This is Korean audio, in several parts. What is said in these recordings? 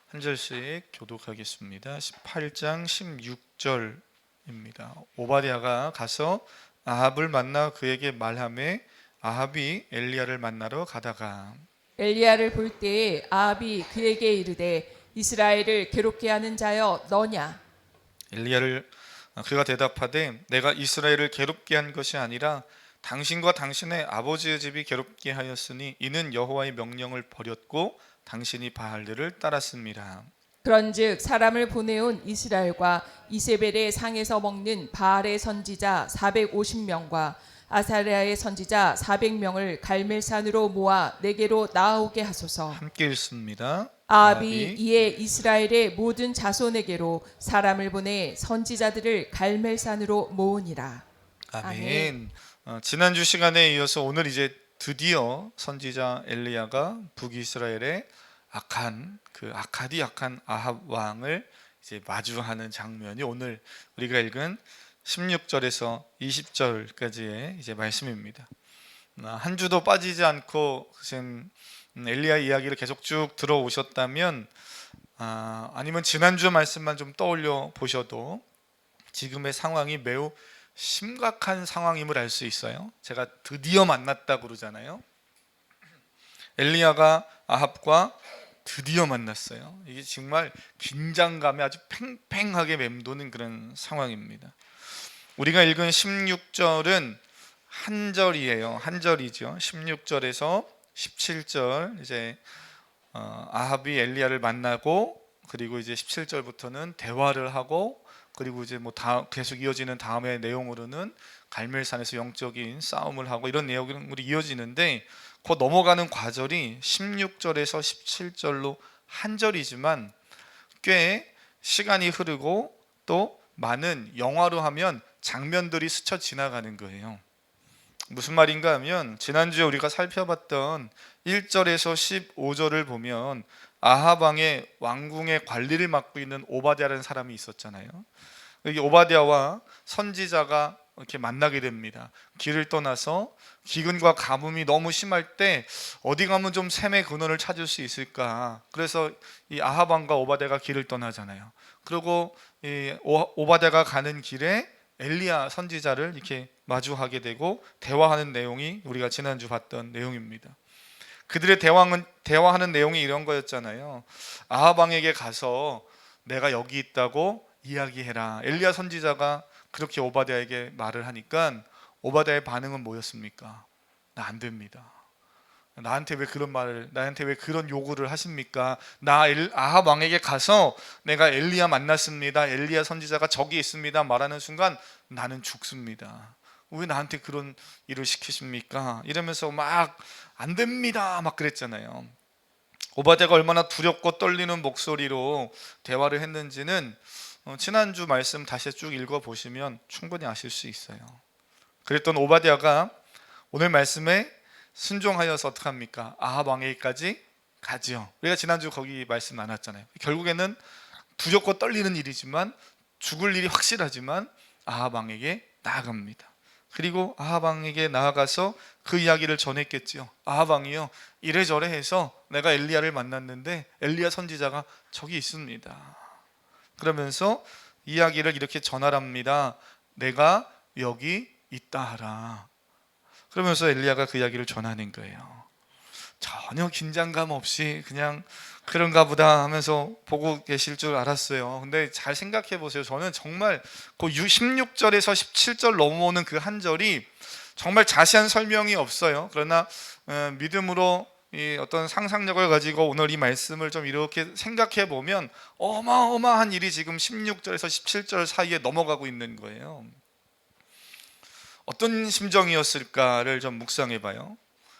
한 절씩 교독하겠습니다. 18장 16절입니다. 오바댜가 가서 아합을 만나 그에게 말하매 아합이 엘리야를 만나러 가다가 엘리야를 볼 때에 아합이 그에게 이르되 이스라엘을 괴롭게 하는 자여 너냐? 엘리야를 그가 대답하되 내가 이스라엘을 괴롭게 한 것이 아니라 당신과 당신의 아버지의 집이 괴롭게 하였으니 이는 여호와의 명령을 버렸고 당신이 바알들을 따랐습니다. 그런즉 사람을 보내온 이스라엘과 이세벨의 상에서 먹는 바알의 선지자 450명과 아사랴의 선지자 400명을 갈멜산으로 모아 내게로 나아오게 하소서. 함께 읽습니다. 아합이 이에 이스라엘의 모든 자손에게로 사람을 보내 선지자들을 갈멜산으로 모으니라. 아멘. 지난주 시간에 이어서 오늘 이제 드디어 선지자 엘리야가 북이스라엘의 악한 아합 왕을 이제 마주하는 장면이 오늘 우리가 읽은 16절에서 20절까지의 이제 말씀입니다. 한 주도 빠지지 않고 지금 엘리야 이야기를 계속 쭉 들어오셨다면 아니면 지난주 말씀만 좀 떠올려 보셔도 지금의 상황이 매우 심각한 상황임을 알 수 있어요. 제가 드디어 만났다 그러잖아요. 엘리야가 아합과 드디어 만났어요. 이게 정말 긴장감에 아주 팽팽하게 맴도는 그런 상황입니다. 우리가 읽은 16절은 한 절이에요. 한 절이죠. 16절에서 17절 이제 아합이 엘리야를 만나고 그리고 이제 17절부터는 대화를 하고 그리고 이제 뭐 계속 이어지는 다음의 내용으로는 갈멜산에서 영적인 싸움을 하고 이런 내용으로 이어지는데 그 넘어가는 과절이 16절에서 17절로 한 절이지만 꽤 시간이 흐르고 또 많은 영화로 하면 장면들이 스쳐 지나가는 거예요. 무슨 말인가 하면 지난주에 우리가 살펴봤던 1절에서 15절을 보면 아합 왕의 왕궁의 관리를 맡고 있는 오바댜라는 사람이 있었잖아요. 여기 오바댜와 선지자가 이렇게 만나게 됩니다. 길을 떠나서 기근과 가뭄이 너무 심할 때 어디 가면 좀 샘의 근원을 찾을 수 있을까? 그래서 이 아합 왕과 오바댜가 길을 떠나잖아요. 그리고 이 오바댜가 가는 길에 엘리야 선지자를 이렇게 마주하게 되고 대화하는 내용이 우리가 지난주 봤던 내용입니다. 그들의 대화하는 내용이 이런 거였잖아요. 아합 왕에게 가서 내가 여기 있다고 이야기해라. 엘리야 선지자가 그렇게 오바댜에게 말을 하니까 오바댜의 반응은 뭐였습니까? 나 안 됩니다. 나한테 왜 그런 요구를 하십니까? 아합 왕에게 가서 내가 엘리야 만났습니다. 엘리야 선지자가 저기 있습니다. 말하는 순간 나는 죽습니다. 왜 나한테 그런 일을 시키십니까? 이러면서 막 안 됩니다. 막 그랬잖아요. 오바댜가 얼마나 두렵고 떨리는 목소리로 대화를 했는지는 지난주 말씀 다시 쭉 읽어보시면 충분히 아실 수 있어요. 그랬던 오바댜가 오늘 말씀에 순종하여서 어떻게 합니까? 아합 왕에게까지 가지요. 우리가 지난주 거기 말씀 나눴잖아요. 결국에는 두렵고 떨리는 일이지만 죽을 일이 확실하지만 아합 왕에게 나아갑니다. 그리고 아합 왕에게 나아가서 그 이야기를 전했겠지요. 아합 왕이요, 이래저래 해서 내가 엘리야를 만났는데 엘리야 선지자가 저기 있습니다. 그러면서 이야기를 이렇게 전하랍니다. 내가 여기 있다 하라. 그러면서 엘리야가 그 이야기를 전하는 거예요. 전혀 긴장감 없이 그냥 그런가 보다 하면서 보고 계실 줄 알았어요. 근데 잘 생각해 보세요. 저는 정말 그 16절에서 17절 넘어오는 그 한 절이 정말 자세한 설명이 없어요. 그러나 믿음으로 이 어떤 상상력을 가지고 오늘 이 말씀을 좀 이렇게 생각해 보면 어마어마한 일이 지금 16절에서 17절 사이에 넘어가고 있는 거예요. 어떤 심정이었을까를 좀 묵상해 봐요.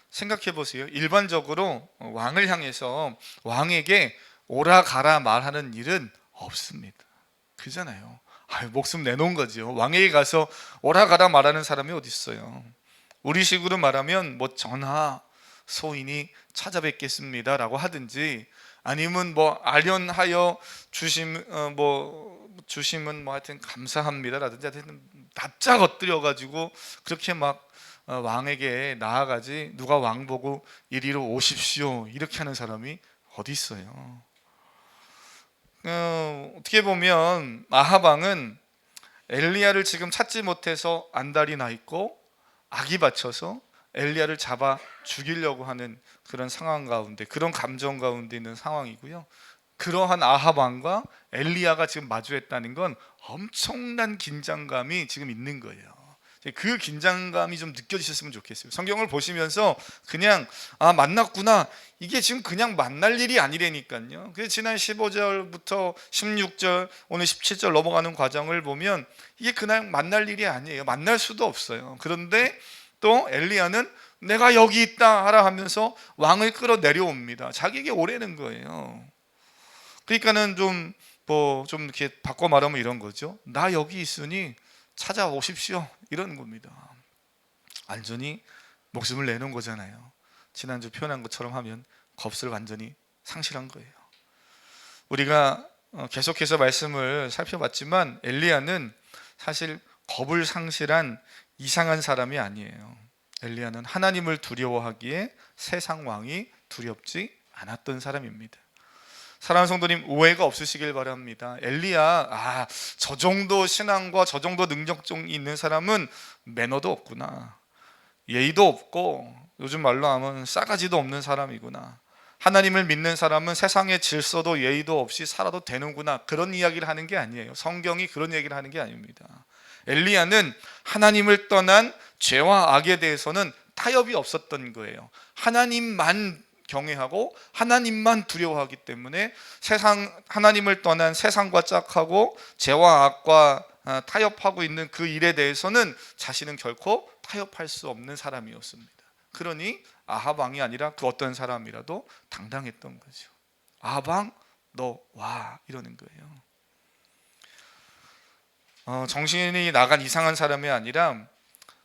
생각해 보세요. 일반적으로 왕을 향해서 왕에게 오라 가라 말하는 일은 없습니다. 그잖아요. 목숨 내놓은 거죠. 왕에게 가서 오라 가라 말하는 사람이 어디 있어요? 우리식으로 말하면 뭐 전하 소인이 찾아뵙겠습니다라고 하든지 아니면 뭐 아련하여 주심은 뭐 하여튼 감사합니다라든지 하여튼 납작 엎드려 가지고 그렇게 막 왕에게 나아가지 누가 왕 보고 이리로 오십시오 이렇게 하는 사람이 어디 있어요? 어떻게 보면 아합 왕은 엘리야를 지금 찾지 못해서 안달이 나 있고 악이 받쳐서 엘리야를 잡아 죽이려고 하는 그런 상황 가운데, 그런 감정 가운데 있는 상황이고요. 그러한 아합 왕과 엘리야가 지금 마주했다는 건 엄청난 긴장감이 지금 있는 거예요. 그 긴장감이 좀 느껴지셨으면 좋겠어요. 성경을 보시면서 그냥 만났구나, 이게 지금 그냥 만날 일이 아니라니까요. 그래서 지난 15절부터 16절, 오늘 17절 넘어가는 과정을 보면 이게 그냥 만날 일이 아니에요. 만날 수도 없어요. 그런데 또 엘리야는 내가 여기 있다 하라 하면서 왕을 끌어 내려옵니다. 자기에게 오래는 거예요. 그러니까는 좀 이렇게 바꿔 말하면 이런 거죠. 나 여기 있으니 찾아오십시오, 이런 겁니다. 완전히 목숨을 내놓은 거잖아요. 지난주 표현한 것처럼 하면 겁을 완전히 상실한 거예요. 우리가 계속해서 말씀을 살펴봤지만 엘리야는 사실 겁을 상실한 이상한 사람이 아니에요. 엘리야는 하나님을 두려워하기에 세상 왕이 두렵지 않았던 사람입니다. 사랑하는 성도님, 오해가 없으시길 바랍니다. 엘리야, 저 정도 신앙과 저 정도 능력이 있는 사람은 매너도 없구나, 예의도 없고 요즘 말로 하면 싸가지도 없는 사람이구나, 하나님을 믿는 사람은 세상의 질서도 예의도 없이 살아도 되는구나, 그런 이야기를 하는 게 아니에요. 성경이 그런 얘기를 하는 게 아닙니다. 엘리야는 하나님을 떠난 죄와 악에 대해서는 타협이 없었던 거예요. 하나님만 경외하고 하나님만 두려워하기 때문에 하나님을 떠난 세상과 짝하고 죄와 악과 타협하고 있는 그 일에 대해서는 자신은 결코 타협할 수 없는 사람이었습니다. 그러니 아합 왕이 아니라 그 어떤 사람이라도 당당했던 거죠. 아합 왕, 너 와, 이러는 거예요. 정신이 나간 이상한 사람이 아니라,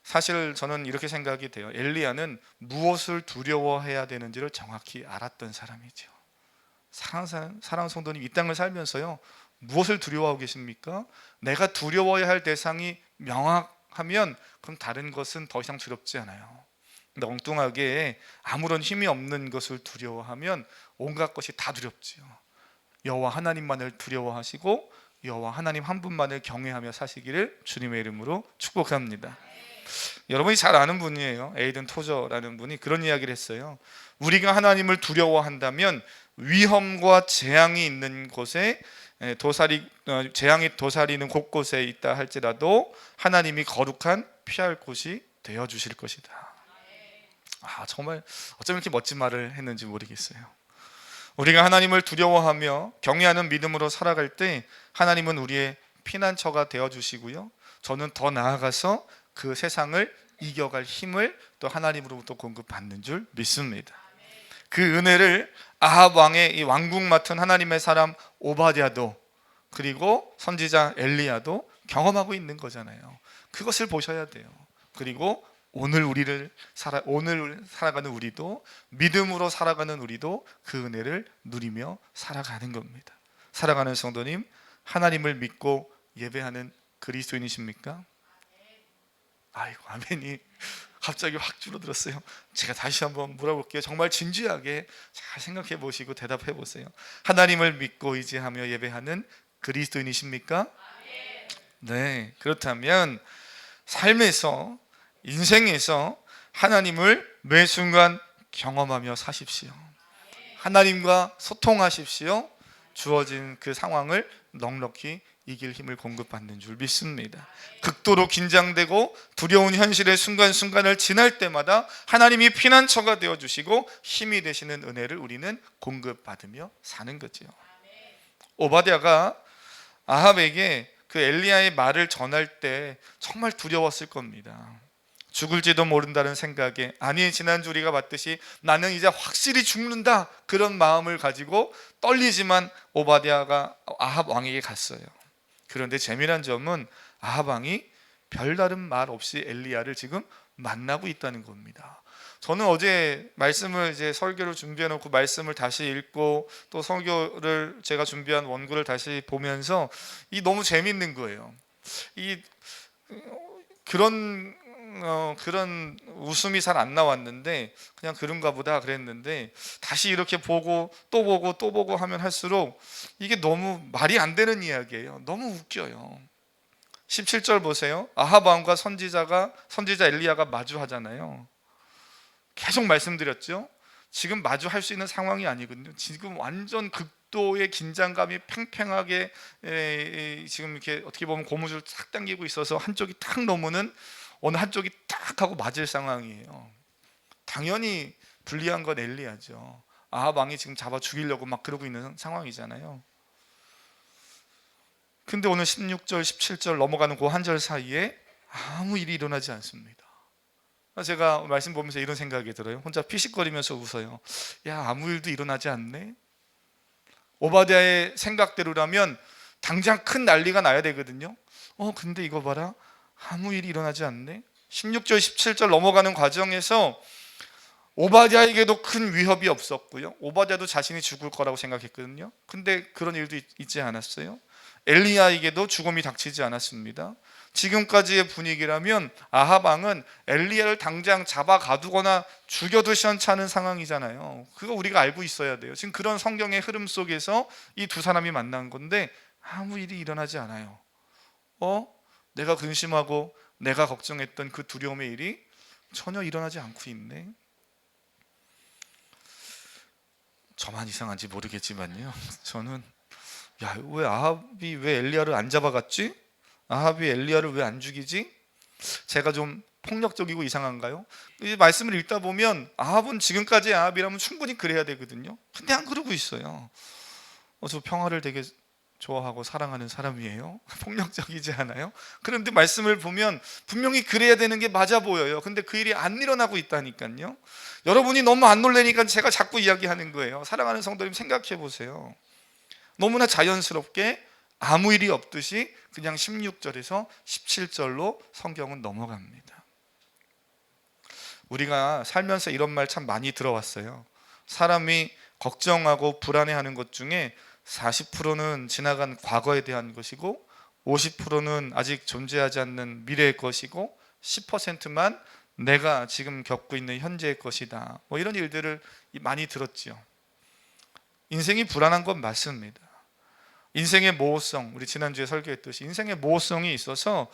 사실 저는 이렇게 생각이 돼요. 엘리야는 무엇을 두려워해야 되는지를 정확히 알았던 사람이죠. 사랑하는 성도님, 이 땅을 살면서요, 무엇을 두려워하고 계십니까? 내가 두려워해야 할 대상이 명확하면 그럼 다른 것은 더 이상 두렵지 않아요. 근데 엉뚱하게 아무런 힘이 없는 것을 두려워하면 온갖 것이 다 두렵지요. 여호와 하나님만을 두려워하시고 여호와 하나님 한 분만을 경외하며 사시기를 주님의 이름으로 축복합니다. 여러분이 잘 아는 분이에요. 에이든 토저라는 분이 그런 이야기를 했어요. 우리가 하나님을 두려워한다면 위험과 재앙이 있는 곳에 재앙이 도사리는 곳곳에 있다 할지라도 하나님이 거룩한 피할 곳이 되어 주실 것이다. 정말 어쩜 이렇게 멋진 말을 했는지 모르겠어요. 우리가 하나님을 두려워하며 경외하는 믿음으로 살아갈 때 하나님은 우리의 피난처가 되어 주시고요, 저는 더 나아가서 그 세상을 이겨갈 힘을 또 하나님으로부터 공급받는 줄 믿습니다. 그 은혜를 아합 왕의 이 왕궁 맡은 하나님의 사람 오바댜도, 그리고 선지자 엘리야도 경험하고 있는 거잖아요. 그것을 보셔야 돼요. 그리고 오늘 살아가는 우리도, 믿음으로 살아가는 우리도 그 은혜를 누리며 살아가는 겁니다. 살아가는 성도님, 하나님을 믿고 예배하는 그리스도인이십니까? 아이고, 아멘이 갑자기 확 줄어들었어요. 제가 다시 한번 물어볼게요. 정말 진지하게 잘 생각해 보시고 대답해 보세요. 하나님을 믿고 의지하며 예배하는 그리스도인이십니까? 네, 그렇다면 삶에서, 인생에서 하나님을 매 순간 경험하며 사십시오. 하나님과 소통하십시오. 주어진 그 상황을 넉넉히 이길 힘을 공급받는 줄 믿습니다. 극도로 긴장되고 두려운 현실의 순간순간을 지날 때마다 하나님이 피난처가 되어주시고 힘이 되시는 은혜를 우리는 공급받으며 사는 거죠. 오바댜가 아합에게 그 엘리야의 말을 전할 때 정말 두려웠을 겁니다. 죽을지도 모른다는 생각에, 아니 지난주 우리가 봤듯이 나는 이제 확실히 죽는다, 그런 마음을 가지고 떨리지만 오바댜가 아합 왕에게 갔어요. 그런데 재미난 점은 아합 왕이 별다른 말 없이 엘리야를 지금 만나고 있다는 겁니다. 저는 어제 말씀을 설교를 준비해 놓고 말씀을 다시 읽고 또 설교를 제가 준비한 원고를 다시 보면서 너무 재밌는 거예요. 그런 그런 웃음이 잘 안 나왔는데 그냥 그런가 보다 그랬는데, 다시 이렇게 보고 또 보고 또 보고 하면 할수록 이게 너무 말이 안 되는 이야기예요. 너무 웃겨요. 17절 보세요. 아합 왕과 선지자 엘리야가 마주하잖아요. 계속 말씀드렸죠. 지금 마주할 수 있는 상황이 아니거든요. 지금 완전 극도의 긴장감이 팽팽하게 지금 이렇게 어떻게 보면 고무줄 탁 당기고 있어서 한쪽이 탁 넘으는, 어느 한쪽이 딱 하고 맞을 상황이에요. 당연히 불리한 건 엘리야죠. 아합 왕이 지금 잡아 죽이려고 막 그러고 있는 상황이잖아요. 근데 오늘 16절 17절 넘어가는 그 한 절 사이에 아무 일이 일어나지 않습니다. 제가 말씀 보면서 이런 생각이 들어요. 혼자 피식거리면서 웃어요. 야, 아무 일도 일어나지 않네. 오바댜의 생각대로라면 당장 큰 난리가 나야 되거든요. 근데 이거 봐라, 아무 일이 일어나지 않네. 16절 17절 넘어가는 과정에서 오바댜에게도 큰 위협이 없었고요, 오바댜도 자신이 죽을 거라고 생각했거든요. 근데 그런 일도 있지 않았어요. 엘리야에게도 죽음이 닥치지 않았습니다. 지금까지의 분위기라면 아합 왕은 엘리야를 당장 잡아 가두거나 죽여도 시원찮은 상황이잖아요. 그거 우리가 알고 있어야 돼요. 지금 그런 성경의 흐름 속에서 이 두 사람이 만난 건데 아무 일이 일어나지 않아요. 내가 근심하고 내가 걱정했던 그 두려움의 일이 전혀 일어나지 않고 있네. 저만 이상한지 모르겠지만요, 저는 왜 아합이 왜 엘리야를 안 잡아갔지? 아합이 엘리야를 왜 안 죽이지? 제가 좀 폭력적이고 이상한가요? 이 말씀을 읽다 보면 아합은 지금까지 아합이라면 충분히 그래야 되거든요. 근데 안 그러고 있어요. 저 평화를 되게 좋아하고 사랑하는 사람이에요. 폭력적이지 않아요? 그런데 말씀을 보면 분명히 그래야 되는 게 맞아 보여요. 근데 그 일이 안 일어나고 있다니까요. 여러분이 너무 안 놀라니까 제가 자꾸 이야기하는 거예요. 사랑하는 성도님, 생각해 보세요. 너무나 자연스럽게 아무 일이 없듯이 그냥 16절에서 17절로 성경은 넘어갑니다. 우리가 살면서 이런 말 참 많이 들어왔어요. 사람이 걱정하고 불안해하는 것 중에 40%는 지나간 과거에 대한 것이고 50%는 아직 존재하지 않는 미래의 것이고 10%만 내가 지금 겪고 있는 현재의 것이다. 이런 일들을 많이 들었지요. 인생이 불안한 건 맞습니다. 인생의 모호성, 우리 지난주에 설교했듯이 인생의 모호성이 있어서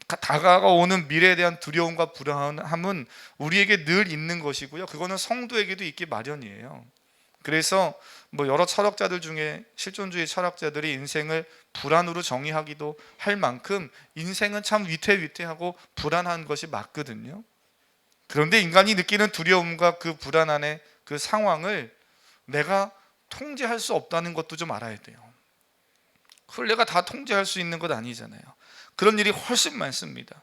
다가오는 미래에 대한 두려움과 불안함은 우리에게 늘 있는 것이고요, 그거는 성도에게도 있기 마련이에요. 그래서 여러 철학자들 중에 실존주의 철학자들이 인생을 불안으로 정의하기도 할 만큼 인생은 참 위태위태하고 불안한 것이 맞거든요. 그런데 인간이 느끼는 두려움과 그 불안함의 그 상황을 내가 통제할 수 없다는 것도 좀 알아야 돼요. 그걸 내가 다 통제할 수 있는 것 아니잖아요. 그런 일이 훨씬 많습니다.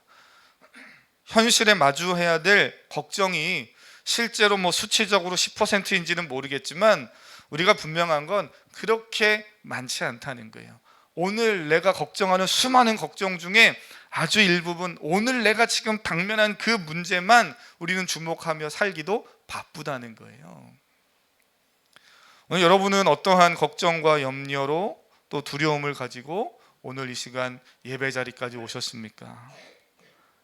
현실에 마주해야 될 걱정이 실제로 수치적으로 10%인지는 모르겠지만 우리가 분명한 건 그렇게 많지 않다는 거예요. 오늘 내가 걱정하는 수많은 걱정 중에 아주 일부분, 오늘 내가 지금 당면한 그 문제만 우리는 주목하며 살기도 바쁘다는 거예요. 오늘 여러분은 어떠한 걱정과 염려로 또 두려움을 가지고 오늘 이 시간 예배 자리까지 오셨습니까?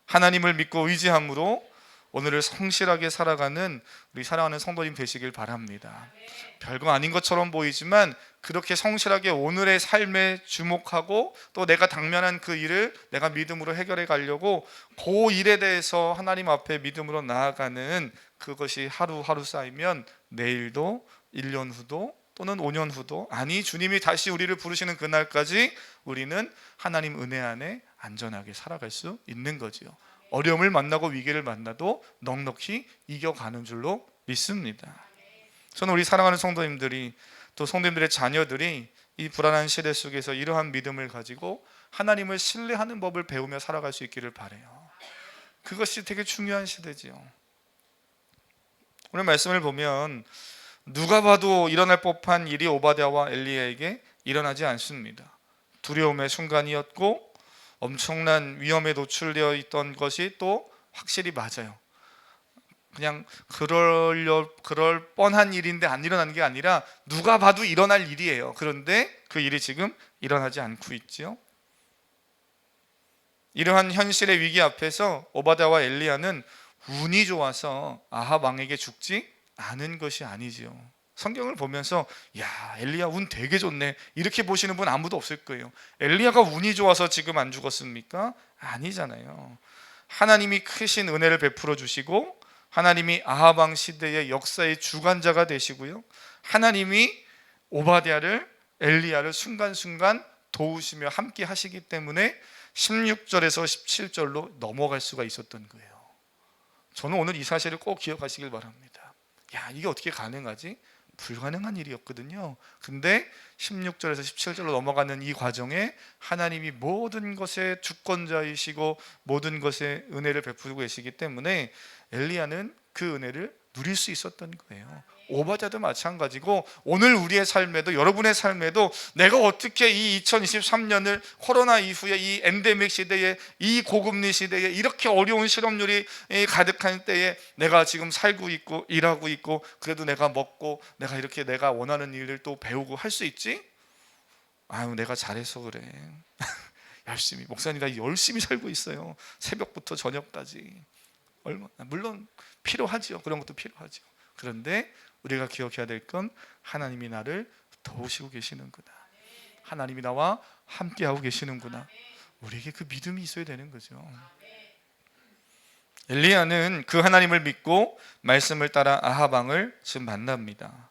하나님을 믿고 의지함으로 오늘을 성실하게 살아가는 우리 사랑하는 성도님 되시길 바랍니다. 별거 아닌 것처럼 보이지만 그렇게 성실하게 오늘의 삶에 주목하고 또 내가 당면한 그 일을 내가 믿음으로 해결해 가려고 그 일에 대해서 하나님 앞에 믿음으로 나아가는 그것이 하루하루 쌓이면 내일도 1년 후도 또는 5년 후도, 아니 주님이 다시 우리를 부르시는 그날까지 우리는 하나님 은혜 안에 안전하게 살아갈 수 있는 거지요. 어려움을 만나고 위기를 만나도 넉넉히 이겨가는 줄로 믿습니다. 저는 우리 사랑하는 성도님들이 또 성도님들의 자녀들이 이 불안한 시대 속에서 이러한 믿음을 가지고 하나님을 신뢰하는 법을 배우며 살아갈 수 있기를 바라요. 그것이 되게 중요한 시대지요. 오늘 말씀을 보면 누가 봐도 일어날 법한 일이 오바댜와 엘리야에게 일어나지 않습니다. 두려움의 순간이었고 엄청난 위험에 노출되어 있던 것이 또 확실히 맞아요. 그냥 그럴 뻔한 일인데 안 일어나는 게 아니라 누가 봐도 일어날 일이에요. 그런데 그 일이 지금 일어나지 않고 있지요. 이러한 현실의 위기 앞에서 오바댜와 엘리야는 운이 좋아서 아합 왕에게 죽지 않은 것이 아니지요. 성경을 보면서 야, 엘리야 운 되게 좋네 이렇게 보시는 분 아무도 없을 거예요. 엘리야가 운이 좋아서 지금 안 죽었습니까? 아니잖아요. 하나님이 크신 은혜를 베풀어 주시고 하나님이 아합 왕 시대의 역사의 주관자가 되시고요, 하나님이 오바댜를, 엘리야를 순간순간 도우시며 함께 하시기 때문에 16절에서 17절로 넘어갈 수가 있었던 거예요. 저는 오늘 이 사실을 꼭 기억하시길 바랍니다. 야, 이게 어떻게 가능하지? 불가능한 일이었거든요. 근데 16절에서 17절로 넘어가는 이 과정에 하나님이 모든 것의 주권자이시고 모든 것에 은혜를 베푸고 계시기 때문에 엘리야는 그 은혜를 누릴 수 있었던 거예요. 오바댜도 마찬가지고 오늘 우리의 삶에도, 여러분의 삶에도 내가 어떻게 이 2023년을 코로나 이후에 이 엔데믹 시대에, 이 고금리 시대에, 이렇게 어려운 실업률이 가득한 때에 내가 지금 살고 있고 일하고 있고 그래도 내가 먹고 내가 이렇게 내가 원하는 일을 또 배우고 할 수 있지? 아유, 내가 잘해서 그래. 열심히, 목사님 나 열심히 살고 있어요. 새벽부터 저녁까지. 물론 필요하지요. 그런 것도 필요하죠. 그런데 우리가 기억해야 될 건 하나님이 나를 도우시고 계시는구나, 하나님이 나와 함께하고 계시는구나, 우리에게 그 믿음이 있어야 되는 거죠. 엘리야는 그 하나님을 믿고 말씀을 따라 아합 왕을 지금 만납니다.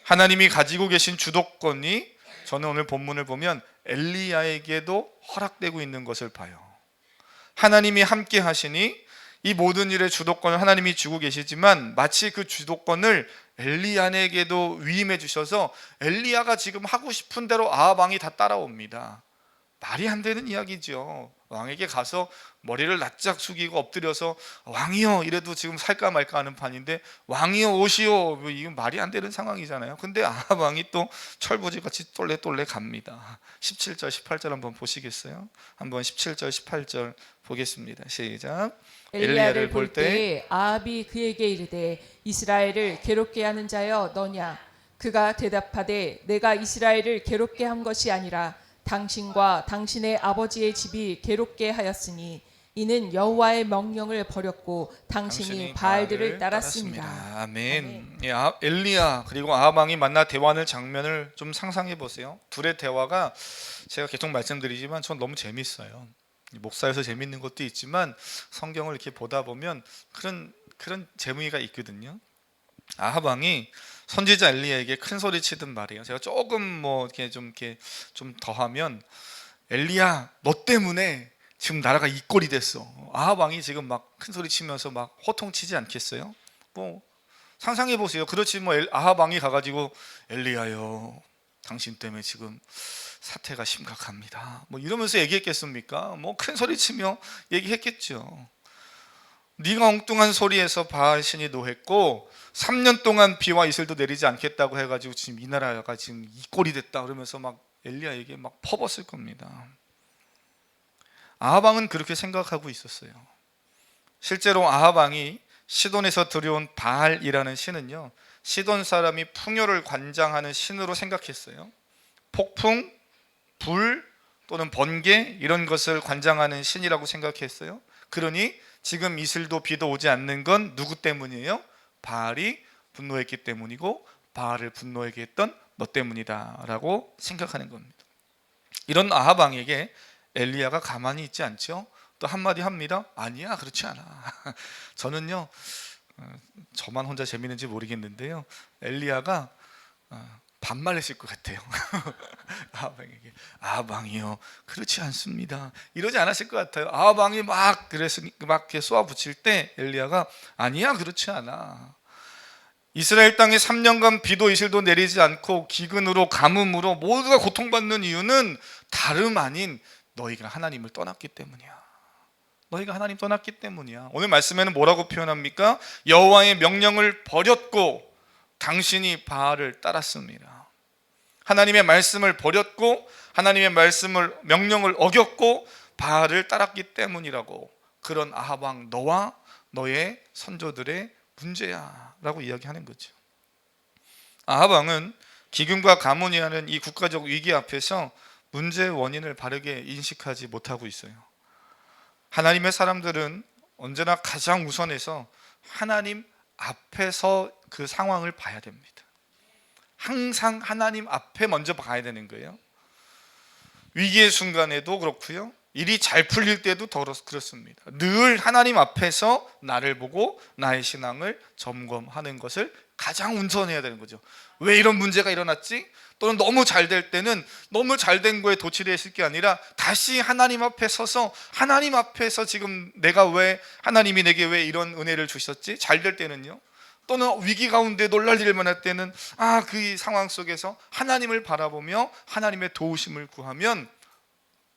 하나님이 가지고 계신 주도권이, 저는 오늘 본문을 보면 엘리야에게도 허락되고 있는 것을 봐요. 하나님이 함께 하시니 이 모든 일의 주도권을 하나님이 주고 계시지만 마치 그 주도권을 엘리야에게도 위임해 주셔서 엘리야가 지금 하고 싶은 대로 아합 왕이 다 따라옵니다. 말이 안 되는 이야기죠. 왕에게 가서 머리를 납작 숙이고 엎드려서 왕이여 이래도 지금 살까 말까 하는 판인데 왕이여 오시오, 이건 말이 안 되는 상황이잖아요. 근데 아합 왕이 또 철부지같이 똘레똘레 갑니다. 17절 18절 한번 보시겠어요? 한번 17절 18절 보겠습니다. 시작. 엘리야를 볼 때 아합이 그에게 이르되 이스라엘을 괴롭게 하는 자여 너냐? 그가 대답하되 내가 이스라엘을 괴롭게 한 것이 아니라 당신과 당신의 아버지의 집이 괴롭게 하였으니 이는 여호와의 명령을 버렸고 당신이 바알들을 따랐습니다. 아멘. 예, 엘리야 그리고 아합 왕이 만나 대화하는 장면을 좀 상상해 보세요. 둘의 대화가 제가 계속 말씀드리지만 전 너무 재밌어요. 목사여서 재밌는 것도 있지만 성경을 이렇게 보다 보면 그런 재미가 있거든요. 아합 왕이 선지자 엘리야에게 큰 소리 치던 말이에요. 제가 조금 이렇게 좀 더하면 엘리야 너 때문에 지금 나라가 이 꼴이 됐어. 아합 왕이 지금 막 큰 소리 치면서 막 호통치지 않겠어요? 상상해 보세요. 그렇지 아합 왕이 가가지고 엘리야요 당신 때문에 지금 사태가 심각합니다 이러면서 얘기했겠습니까? 큰 소리 치며 얘기했겠죠. 네가 엉뚱한 소리에서 바알 신이 노했고 3년 동안 비와 이슬도 내리지 않겠다고 해가지고 지금 이 나라가 지금 이 꼴이 됐다 그러면서 막 엘리야에게 막 퍼붓을 겁니다. 아합 왕은 그렇게 생각하고 있었어요. 실제로 아합 왕이 시돈에서 들여온 바알이라는 신은요, 시돈 사람이 풍요를 관장하는 신으로 생각했어요. 폭풍, 불 또는 번개 이런 것을 관장하는 신이라고 생각했어요. 그러니 지금 이슬도 비도 오지 않는 건 누구 때문이에요? 바알이 분노했기 때문이고 바알을 분노하게 했던 너 때문이다 라고 생각하는 겁니다. 이런 아합 왕에게 엘리야가 가만히 있지 않죠. 또 한마디 합니다. 아니야 그렇지 않아. 저는요 저만 혼자 재밌는지 모르겠는데요, 엘리야가 반말했을 것 같아요. 아합 왕에게 아합 왕이요 그렇지 않습니다 이러지 않았을 것 같아요. 아합 왕이 막 이렇게 쏘아붙일 때 엘리야가 아니야 그렇지 않아. 이스라엘 땅에 3년간 비도 이슬도 내리지 않고 기근으로 가뭄으로 모두가 고통받는 이유는 다름 아닌 너희가 하나님을 떠났기 때문이야. 너희가 하나님 떠났기 때문이야. 오늘 말씀에는 뭐라고 표현합니까? 여호와의 명령을 버렸고 당신이 바알을 따랐습니다. 하나님의 말씀을 버렸고 하나님의 명령을 어겼고 바알을 따랐기 때문이라고. 그런 아합 왕 너와 너의 선조들의 문제야 라고 이야기하는 거죠. 아합 왕은 기근과 가뭄이 하는 이 국가적 위기 앞에서 문제의 원인을 바르게 인식하지 못하고 있어요. 하나님의 사람들은 언제나 가장 우선해서 하나님 앞에서 그 상황을 봐야 됩니다. 항상 하나님 앞에 먼저 봐야 되는 거예요. 위기의 순간에도 그렇고요, 일이 잘 풀릴 때도 더 그렇습니다. 늘 하나님 앞에서 나를 보고 나의 신앙을 점검하는 것을 가장 우선해야 되는 거죠. 왜 이런 문제가 일어났지? 또는 너무 잘 될 때는 너무 잘 된 거에 도취되어 있을 게 아니라 다시 하나님 앞에 서서 하나님 앞에서 지금 내가 왜, 하나님이 내게 왜 이런 은혜를 주셨지? 잘 될 때는요, 또는 위기 가운데 놀랄 일만 할 때는 그 상황 속에서 하나님을 바라보며 하나님의 도우심을 구하면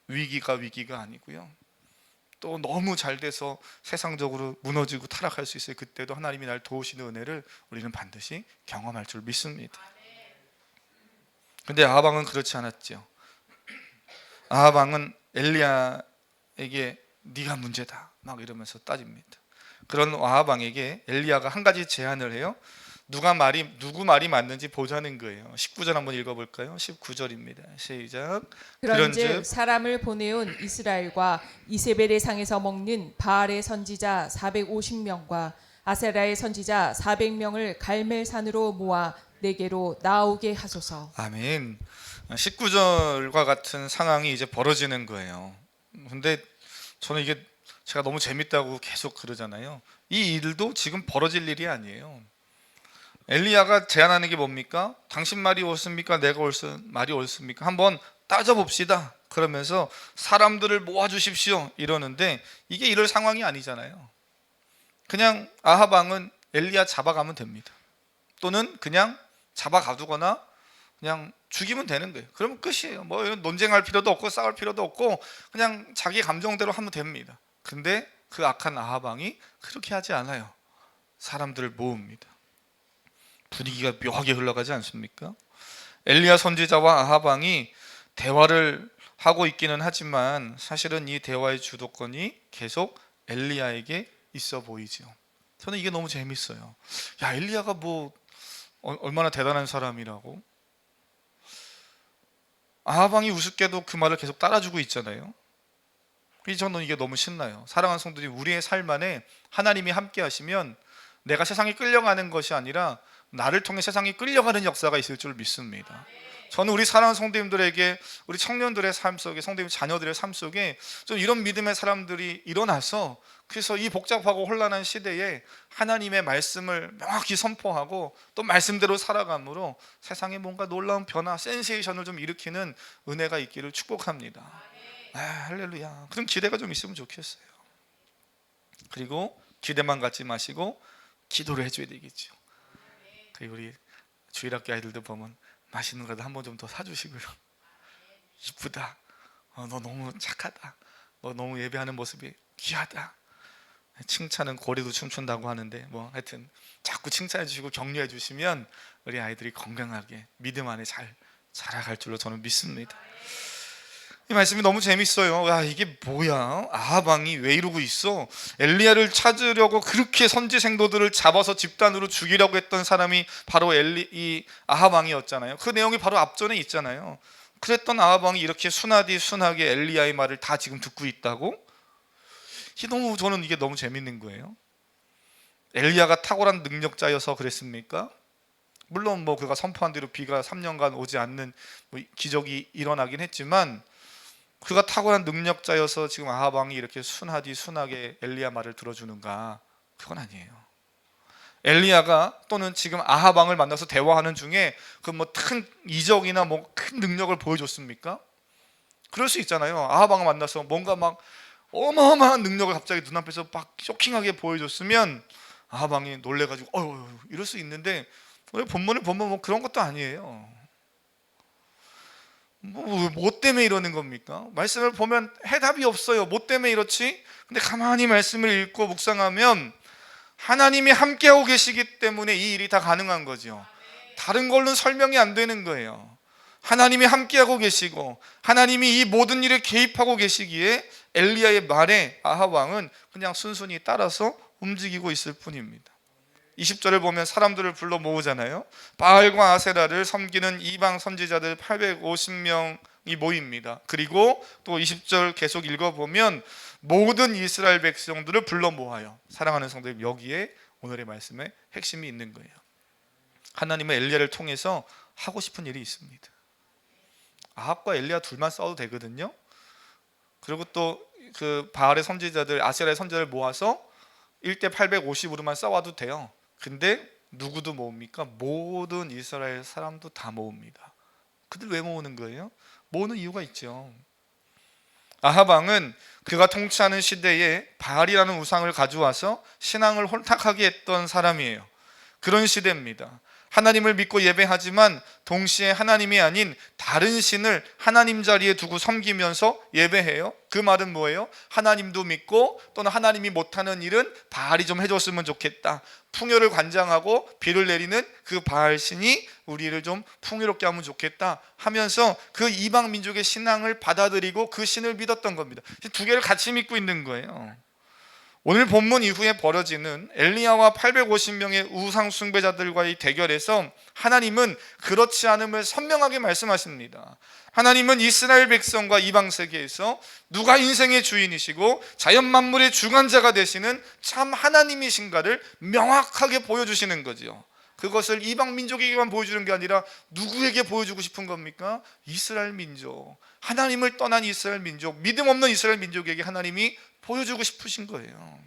위기가 아니고요, 또 너무 잘 돼서 세상적으로 무너지고 타락할 수 있어요. 그때도 하나님이 날 도우시는 은혜를 우리는 반드시 경험할 줄 믿습니다. 근데 아하방은 그렇지 않았죠. 아하방은 엘리야에게 네가 문제다 막 이러면서 따집니다. 그런 아하방에게 엘리야가 한 가지 제안을 해요. 누구 말이 맞는지 보자는 거예요. 19절 한번 읽어볼까요? 19절입니다. 시작. 그런즉 사람을 보내온 이스라엘과 이세벨의 상에서 먹는 바알의 선지자 450명과 아세라의 선지자 400명을 갈멜산으로 모아 내게로 나오게 하소서. 아멘. 19절과 같은 상황이 이제 벌어지는 거예요. 근데 저는 이게 제가 너무 재밌다고 계속 그러잖아요. 이 일도 지금 벌어질 일이 아니에요. 엘리야가 제안하는 게 뭡니까? 당신 말이 옳습니까? 내가 말이 옳습니까? 한번 따져봅시다. 그러면서 사람들을 모아주십시오 이러는데, 이게 이럴 상황이 아니잖아요. 그냥 아하방은 엘리야 잡아가면 됩니다. 또는 그냥 잡아가두거나 그냥 죽이면 되는 거예요. 그러면 끝이에요. 뭐 논쟁할 필요도 없고 싸울 필요도 없고 그냥 자기 감정대로 하면 됩니다. 근데 그 악한 아하방이 그렇게 하지 않아요. 사람들을 모읍니다. 분위기가 묘하게 흘러가지 않습니까? 엘리야 선지자와 아하방이 대화를 하고 있기는 하지만 사실은 이 대화의 주도권이 계속 엘리야에게 있어 보이죠. 저는 이게 너무 재밌어요. 야, 엘리야가 뭐 얼마나 대단한 사람이라고. 아하방이 우습게도 그 말을 계속 따라주고 있잖아요. 저는 이게 너무 신나요. 사랑하는 성도들이, 우리의 삶 안에 하나님이 함께 하시면 내가 세상에 끌려가는 것이 아니라 나를 통해 세상이 끌려가는 역사가 있을 줄 믿습니다. 저는 우리 사랑하는 성도님들에게, 우리 청년들의 삶 속에, 성도님 자녀들의 삶 속에 좀 이런 믿음의 사람들이 일어나서, 그래서 이 복잡하고 혼란한 시대에 하나님의 말씀을 명확히 선포하고 또 말씀대로 살아감으로 세상에 뭔가 놀라운 변화, 센세이션을 좀 일으키는 은혜가 있기를 축복합니다. 할렐루야. 그런 기대가 좀 있으면 좋겠어요. 그리고 기대만 갖지 마시고 기도를 해줘야 되겠죠. 그리고 우리 주일학교 아이들도 보면 맛있는 거라도 한 번 좀 더 사주시고요. 이쁘다, 너 너무 착하다, 너 너무 예배하는 모습이 귀하다. 칭찬은 고래도 춤춘다고 하는데 뭐 하여튼 자꾸 칭찬해 주시고 격려해 주시면 우리 아이들이 건강하게 믿음 안에 잘 자라갈 줄로 저는 믿습니다. 이 말씀이 너무 재밌어요. 야, 이게 뭐야? 아하방이 왜 이러고 있어? 엘리야를 찾으려고 그렇게 선지 생도들을 잡아서 집단으로 죽이려고 했던 사람이 바로 이 아하방이었잖아요. 그 내용이 바로 앞전에 있잖아요. 그랬던 아하방이 이렇게 순하게 엘리야의 말을 다 지금 듣고 있다고? 저는 이게 너무 재밌는 거예요. 엘리야가 탁월한 능력자여서 그랬습니까? 물론 뭐 그가 선포한 대로 비가 3년간 오지 않는 기적이 일어나긴 했지만, 그가 탁월한 능력자여서 지금 아하방이 이렇게 순하게 엘리야 말을 들어주는가? 그건 아니에요. 엘리야가 또는 지금 아하방을 만나서 대화하는 중에 그 뭐 큰 이적이나 뭐 큰 능력을 보여줬습니까? 그럴 수 있잖아요. 아하방을 만나서 뭔가 막 어마어마한 능력을 갑자기 눈앞에서 막 쇼킹하게 보여줬으면 아하방이 놀래가지고 이럴 수 있는데, 우리 본문을 보면 뭐 그런 것도 아니에요. 뭐 때문에 이러는 겁니까? 말씀을 보면 해답이 없어요. 뭐 때문에 이렇지? 근데 가만히 말씀을 읽고 묵상하면 하나님이 함께하고 계시기 때문에 이 일이 다 가능한 거죠. 다른 걸로는 설명이 안 되는 거예요. 하나님이 함께하고 계시고 하나님이 이 모든 일에 개입하고 계시기에 엘리야의 말에 아하방은 그냥 순순히 따라서 움직이고 있을 뿐입니다. 20절을 보면 사람들을 불러 모으잖아요. 바알과 아세라를 섬기는 이방 선지자들 모입니다. 그리고 또 20절 계속 읽어보면 모든 이스라엘 백성들을 불러 모아요. 사랑하는 성도님, 여기에 오늘의 말씀의 핵심이 있는 거예요. 하나님은 엘리야를 통해서 하고 싶은 일이 있습니다. 아합과 엘리야 둘만 싸워도 되거든요. 그리고 또 그 바알의 선지자들, 아세라의 선지자를 모아서 1대 850으로만 싸워도 돼요. 근데 누구도 모읍니까? 모든 이스라엘 사람도 다 모읍니다. 그들 왜 모으는 거예요? 모으는 이유가 있죠. 아합 왕은 그가 통치하는 시대에 바알이라는 우상을 가져와서 신앙을 혼탁하게 했던 사람이에요. 그런 시대입니다. 하나님을 믿고 예배하지만 동시에 하나님이 아닌 다른 신을 하나님 자리에 두고 섬기면서 예배해요. 그 말은 뭐예요? 하나님도 믿고 또는 하나님이 못하는 일은 바알이 좀 해줬으면 좋겠다. 풍요를 관장하고 비를 내리는 그 바알 신이 우리를 좀 풍요롭게 하면 좋겠다 하면서 그 이방 민족의 신앙을 받아들이고 그 신을 믿었던 겁니다. 두 개를 같이 믿고 있는 거예요. 오늘 본문 이후에 벌어지는 엘리야와 850명의 우상 숭배자들과의 대결에서 하나님은 그렇지 않음을 선명하게 말씀하십니다. 하나님은 이스라엘 백성과 이방 세계에서 누가 인생의 주인이시고 자연 만물의 주관자가 되시는 참 하나님이신가를 명확하게 보여주시는 거죠. 그것을 이방 민족에게만 보여주는 게 아니라 누구에게 보여주고 싶은 겁니까? 이스라엘 민족, 하나님을 떠난 이스라엘 민족, 믿음 없는 이스라엘 민족에게 하나님이 보여주고 싶으신 거예요.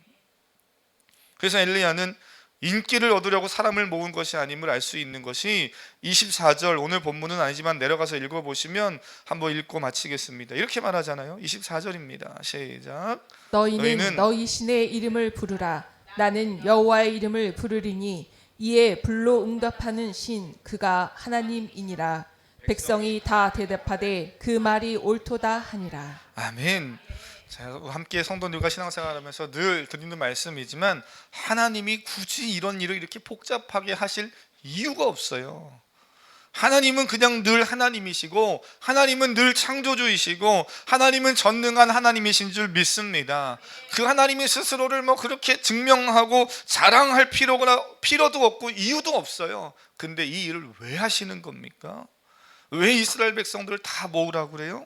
그래서 엘리야는 인기를 얻으려고 사람을 모은 것이 아님을 알 수 있는 것이 24절, 오늘 본문은 아니지만 내려가서 읽어보시면 한번 읽고 마치겠습니다. 이렇게 말하잖아요. 24절입니다. 시작. 너희는 너희 신의 이름을 부르라. 나는 여호와의 이름을 부르리니 이에 불로 응답하는 신 그가 하나님이니라. 백성이 다 대답하되 그 말이 옳도다 하니라. 아멘. 자, 함께 성도들과 신앙생활하면서 늘 드리는 말씀이지만 하나님이 굳이 이런 일을 이렇게 복잡하게 하실 이유가 없어요. 하나님은 그냥 늘 하나님이시고 하나님은 늘 창조주이시고 하나님은 전능한 하나님이신 줄 믿습니다. 그 하나님이 스스로를 뭐 그렇게 증명하고 자랑할 필요도 없고 이유도 없어요. 근데 이 일을 왜 하시는 겁니까? 왜 이스라엘 백성들을 다 모으라고 그래요?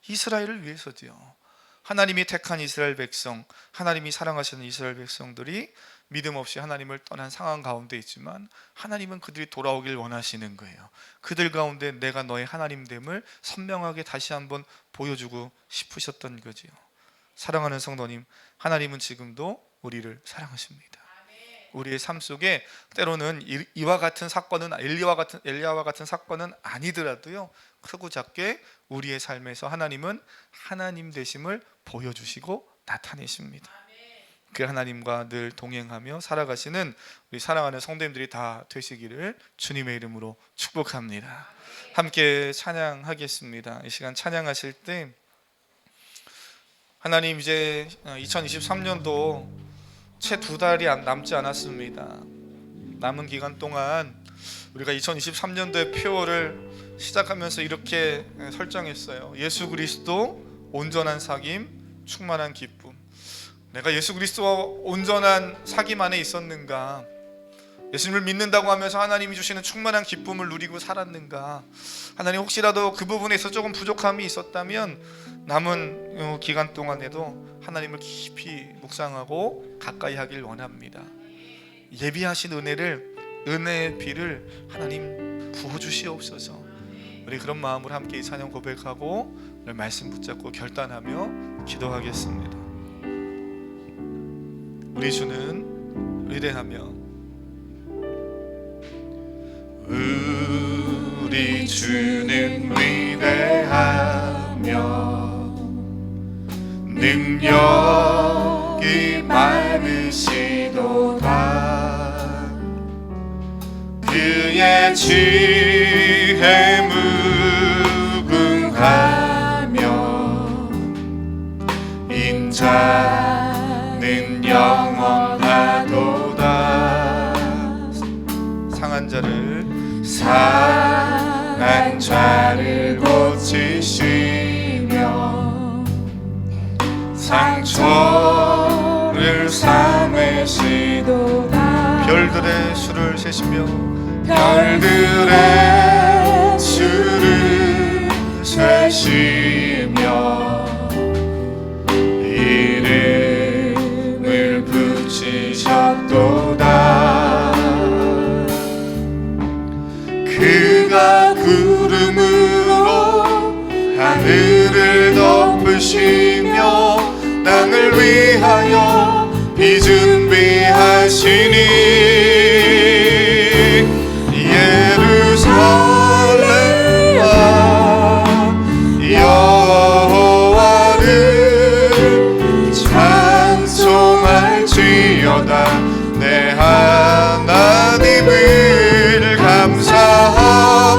이스라엘을 위해서지요. 하나님이 택한 이스라엘 백성, 하나님이 사랑하시는 이스라엘 백성들이 믿음 없이 하나님을 떠난 상황 가운데 있지만 하나님은 그들이 돌아오길 원하시는 거예요. 그들 가운데 내가 너의 하나님됨을 선명하게 다시 한번 보여주고 싶으셨던 거지요. 사랑하는 성도님, 하나님은 지금도 우리를 사랑하십니다. 우리의 삶 속에 때로는 이와 같은 사건은 엘리야와 같은 사건은 아니더라도요, 크고 작게 우리의 삶에서 하나님은 하나님 되심을 보여주시고 나타내십니다. 그 하나님과 늘 동행하며 살아가시는 우리 사랑하는 성도님들이 다 되시기를 주님의 이름으로 축복합니다. 함께 찬양하겠습니다. 이 시간 찬양하실 때 하나님, 이제 2023년도 채 2달이 남지 않았습니다. 남은 기간 동안 우리가 2023년도의 표어를 시작하면서 이렇게 설정했어요. 예수 그리스도 온전한 사귐, 충만한 기쁨. 내가 예수 그리스도와 온전한 사귐 안에 있었는가? 예수님을 믿는다고 하면서 하나님이 주시는 충만한 기쁨을 누리고 살았는가? 하나님, 혹시라도 그 부분에서 조금 부족함이 있었다면 남은 기간 동안에도 하나님을 깊이 묵상하고 가까이 하길 원합니다. 예비하신 은혜의 비를 하나님 부어주시옵소서. 우리 그런 마음으로 함께 이 찬양 고백하고 오늘 말씀 붙잡고 결단하며 기도하겠습니다. 우리 주는 위대하며 우리 주는 위대하며 능력이 많으시도다. 그의 지혜 무궁하며 인자는 영원하도다. 상한 자를 고치시며 상처를 삼으시도다. 별들의 수를 세시며 별들의 수를 세시며 구름으로 하늘을 덮으시며 땅을 위하여 비 준비하시니 예루살렘아 여호와를 찬송할지어다. 내 하나님을 감사함으로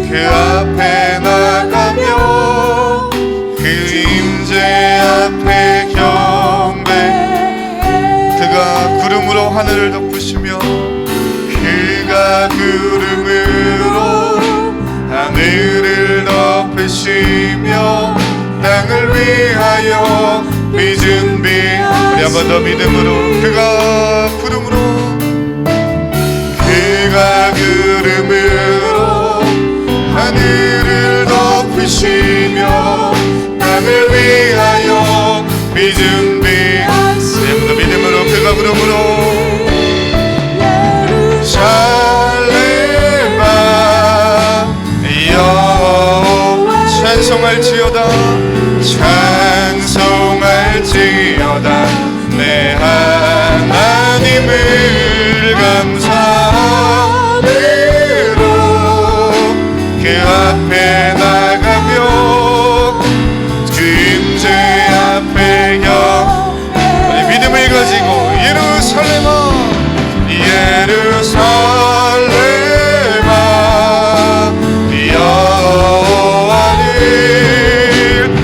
그 앞에 나가며 그 임재 앞에 경배. 그가 구름으로 하늘을 덮으시며 그가 구름으로 하늘을 덮으시며 땅을 위하여 비 준비. 우리 한 번 더 믿음으로 그가 구름으로 그가 구름으로 하늘을 덮으시며 땅을 위하여 비 준비. 우리 한 번 더 믿음으로 그가 구름으로 살레마 여호와 찬송할지어다. 찬송할지어다. 내 하나님을 감사함으로 그 앞에 나가며 그 임재 앞에 우리 믿음을 가지고 예루살렘아 예루살렘아 여호와를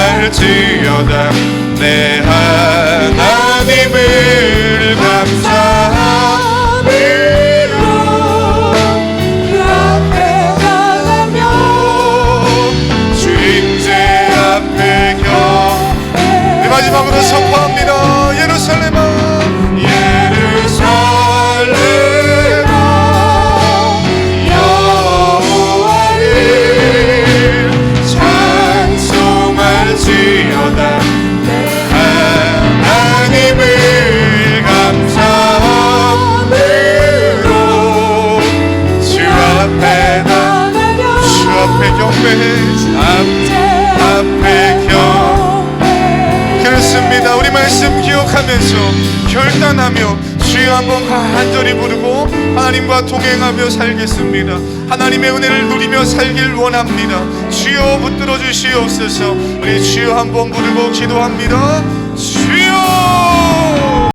찬송할지어다. 내 하나님을 감사함으로 그 앞에 나가며 주 임재 앞에 우리 마지막으로 선포합니다. 예루살렘아 예루살렘아 여호와를 찬송할지어다. 하나님을 감사함으로 주 앞에 나가며 주 앞에 경배해. 앞에 경배. 그렇습니다. 우리 말씀 기억하면서 결단하며 주여 한번 간절히 부르고 하나님과 동행하며 살겠습니다. 하나님의 은혜를 누리며 살길 원합니다. 주여 붙들어 주시옵소서. 우리 주여 한번 부르고 기도합니다. 주여